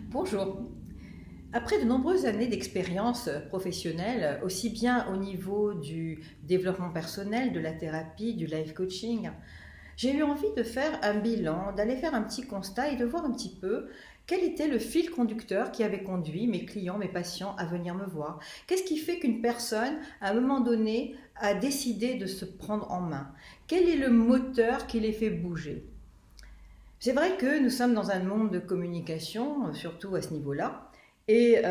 Bonjour. Après de nombreuses années d'expérience professionnelle, aussi bien au niveau du développement personnel, de la thérapie, du life coaching, j'ai eu envie de faire un bilan, d'aller faire un petit constat et de voir un petit peu quel était le fil conducteur qui avait conduit mes clients, mes patients à venir me voir. Qu'est-ce qui fait qu'une personne, à un moment donné, a décidé de se prendre en main? Quel est le moteur qui les fait bouger? C'est vrai que nous sommes dans un monde de communication, surtout à ce niveau-là. Et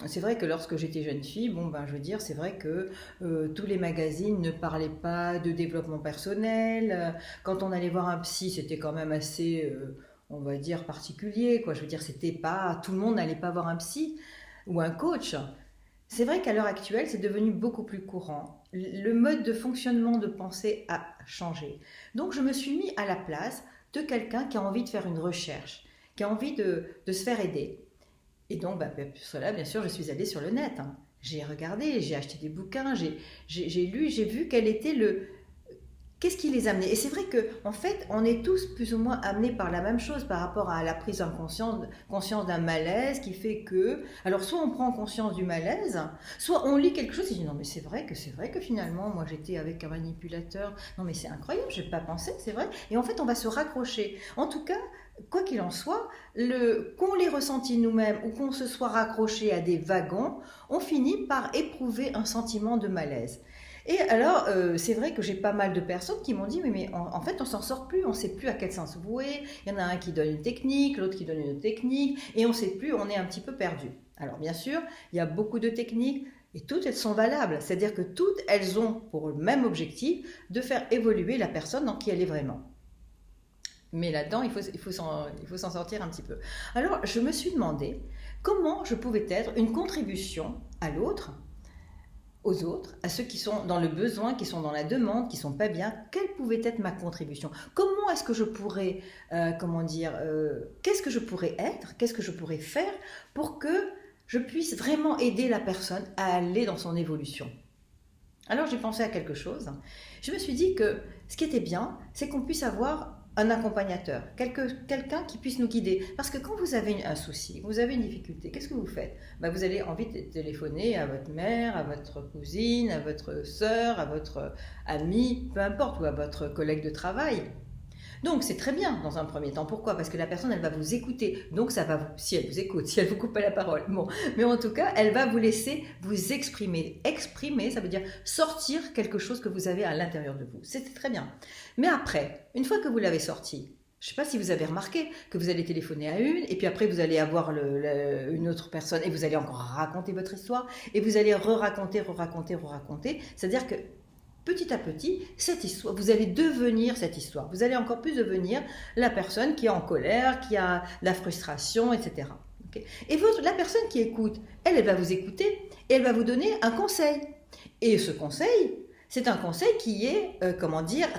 c'est vrai que lorsque j'étais jeune fille, je veux dire, c'est vrai que tous les magazines ne parlaient pas de développement personnel. Quand on allait voir un psy, c'était quand même assez, on va dire, particulier, quoi. Je veux dire, c'était pas, tout le monde n'allait pas voir un psy ou un coach. C'est vrai qu'à l'heure actuelle, c'est devenu beaucoup plus courant. Le mode de fonctionnement de pensée a changé. Donc, je me suis mis à la place de quelqu'un qui a envie de faire une recherche, qui a envie de se faire aider. Et donc, pour cela, bien sûr, je suis allée sur le net. J'ai regardé, j'ai acheté des bouquins, j'ai lu, j'ai vu quel était qu'est-ce qui les amenait. Et c'est vrai qu'en fait, on est tous plus ou moins amenés par la même chose par rapport à la prise en conscience d'un malaise qui fait que... Alors, soit on prend conscience du malaise, soit on lit quelque chose et dit non, mais c'est vrai que finalement, moi j'étais avec un manipulateur. Non, mais c'est incroyable, je n'ai pas pensé, c'est vrai. Et en fait, on va se raccrocher. En tout cas, quoi qu'il en soit, qu'on l'ait ressenti nous-mêmes ou qu'on se soit raccroché à des wagons, on finit par éprouver un sentiment de malaise. Et alors, c'est vrai que j'ai pas mal de personnes qui m'ont dit, mais en fait, on s'en sort plus, on ne sait plus à quel sens vouer. Il y en a un qui donne une technique, l'autre qui donne une autre technique, et on ne sait plus, on est un petit peu perdu. Alors, bien sûr, il y a beaucoup de techniques, et toutes elles sont valables. C'est-à-dire que toutes elles ont pour le même objectif de faire évoluer la personne dans qui elle est vraiment. Mais là-dedans, il faut s'en sortir un petit peu. Alors, je me suis demandé comment je pouvais être une contribution à l'autre, aux autres, à ceux qui sont dans le besoin, qui sont dans la demande, qui sont pas bien, quelle pouvait être ma contribution? Comment est-ce que je pourrais, qu'est-ce que je pourrais être, qu'est-ce que je pourrais faire pour que je puisse vraiment aider la personne à aller dans son évolution? Alors j'ai pensé à quelque chose. Je me suis dit que ce qui était bien, c'est qu'on puisse avoir un accompagnateur, quelqu'un qui puisse nous guider. Parce que quand vous avez un souci, vous avez une difficulté, qu'est-ce que vous faites? Vous allez envie de téléphoner à votre mère, à votre cousine, à votre sœur, à votre ami, peu importe, ou à votre collègue de travail. Donc c'est très bien dans un premier temps. Pourquoi? Parce que la personne, elle va vous écouter. Donc ça va si elle vous écoute, si elle vous coupe pas la parole. Bon, mais en tout cas, elle va vous laisser vous exprimer. Exprimer, ça veut dire sortir quelque chose que vous avez à l'intérieur de vous. C'est très bien. Mais après, une fois que vous l'avez sorti, je ne sais pas si vous avez remarqué que vous allez téléphoner à une, et puis après vous allez avoir une autre personne, et vous allez encore raconter votre histoire, et vous allez re-raconter. C'est-à-dire que petit à petit, cette histoire, vous allez devenir cette histoire. Vous allez encore plus devenir la personne qui est en colère, qui a la frustration, etc. Okay. Et la personne qui écoute, elle va vous écouter et elle va vous donner un conseil. Et ce conseil, c'est un conseil qui est,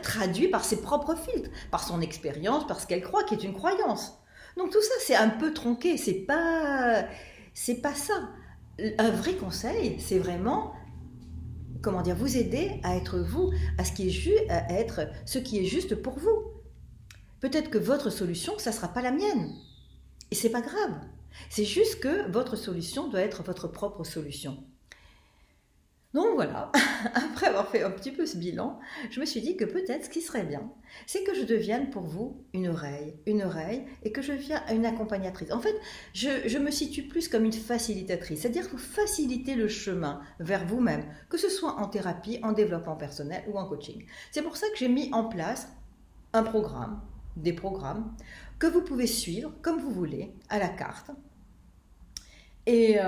traduit par ses propres filtres, par son expérience, par ce qu'elle croit, qui est une croyance. Donc tout ça, c'est un peu tronqué. C'est pas ça. Un vrai conseil, c'est vraiment vous aider à être vous, à être ce qui est juste pour vous. Peut-être que votre solution, ça ne sera pas la mienne. Et c'est pas grave. C'est juste que votre solution doit être votre propre solution. Donc voilà, après avoir fait un petit peu ce bilan, je me suis dit que peut-être ce qui serait bien, c'est que je devienne pour vous une oreille, et que je devienne une accompagnatrice. En fait, je me situe plus comme une facilitatrice, c'est-à-dire que vous facilitez le chemin vers vous-même, que ce soit en thérapie, en développement personnel ou en coaching. C'est pour ça que j'ai mis en place des programmes, que vous pouvez suivre comme vous voulez, à la carte. Et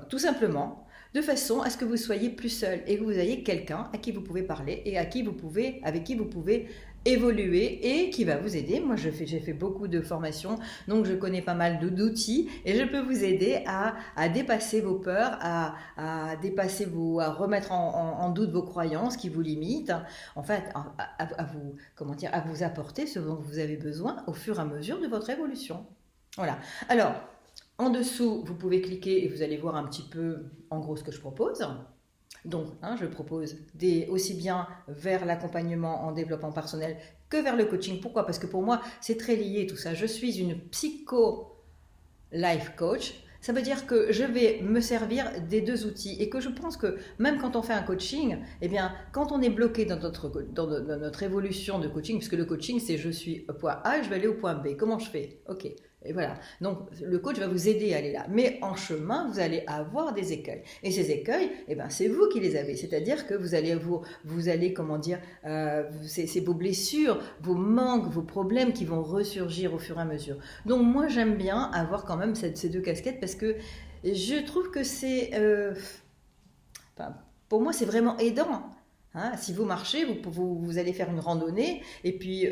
tout simplement, de façon à ce que vous soyez plus seul et que vous ayez quelqu'un à qui vous pouvez parler et avec qui vous pouvez évoluer et qui va vous aider. Moi, j'ai fait beaucoup de formations, donc je connais pas mal d'outils et je peux vous aider à dépasser vos peurs, à remettre en doute vos croyances qui vous limitent, en fait, à vous apporter ce dont vous avez besoin au fur et à mesure de votre évolution. Voilà. Alors, en dessous, vous pouvez cliquer et vous allez voir un petit peu, en gros, ce que je propose. Donc, je propose aussi bien vers l'accompagnement en développement personnel que vers le coaching. Pourquoi? Parce que pour moi, c'est très lié tout ça. Je suis une life coach, ça veut dire que je vais me servir des deux outils et que je pense que même quand on fait un coaching, eh bien, quand on est bloqué dans notre évolution de coaching, puisque le coaching c'est je suis au point A, je vais aller au point B, comment je fais? Ok, et voilà. Donc le coach va vous aider à aller là. Mais en chemin, vous allez avoir des écueils. Et ces écueils, eh ben, c'est vous qui les avez. C'est-à-dire que vous allez comment dire, c'est vos blessures, vos manques, vos problèmes qui vont ressurgir au fur et à mesure. Donc moi, j'aime bien avoir quand même ces deux casquettes parce que je trouve que c'est... enfin, pour moi, c'est vraiment aidant. Hein, si vous marchez, vous allez faire une randonnée et puis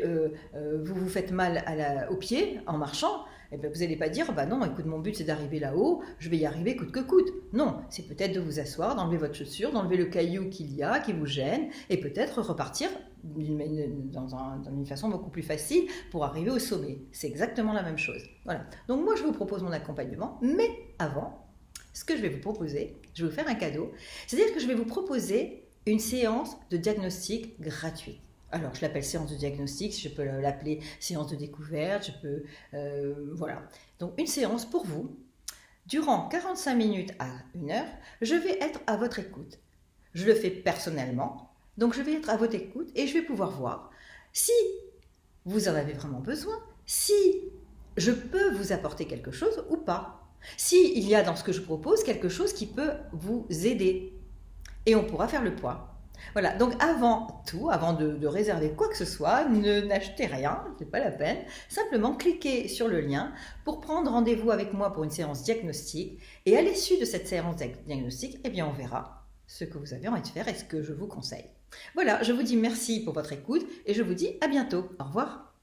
vous vous faites mal aux pieds en marchant, et bien vous n'allez pas dire bah non, écoute, mon but c'est d'arriver là-haut, je vais y arriver coûte que coûte. Non, c'est peut-être de vous asseoir, d'enlever votre chaussure, d'enlever le caillou qu'il y a, qui vous gêne, et peut-être repartir dans une façon beaucoup plus facile pour arriver au sommet. C'est exactement la même chose. Voilà. Donc moi je vous propose mon accompagnement, mais avant, ce que je vais vous proposer, je vais vous faire un cadeau, c'est-à-dire que je vais vous proposer une séance de diagnostic gratuite. Alors, je l'appelle séance de diagnostic, je peux l'appeler séance de découverte, je peux... voilà. Donc, une séance pour vous. Durant 45 minutes à 1 heure, je vais être à votre écoute. Je le fais personnellement, donc je vais être à votre écoute et je vais pouvoir voir si vous en avez vraiment besoin, si je peux vous apporter quelque chose ou pas. S'il y a dans ce que je propose quelque chose qui peut vous aider. Et on pourra faire le point. Voilà, donc avant tout, avant de réserver quoi que ce soit, n'achetez rien, c'est pas la peine. Simplement cliquez sur le lien pour prendre rendez-vous avec moi pour une séance diagnostique. Et à l'issue de cette séance diagnostique, eh bien on verra ce que vous avez envie de faire et ce que je vous conseille. Voilà, je vous dis merci pour votre écoute et je vous dis à bientôt. Au revoir.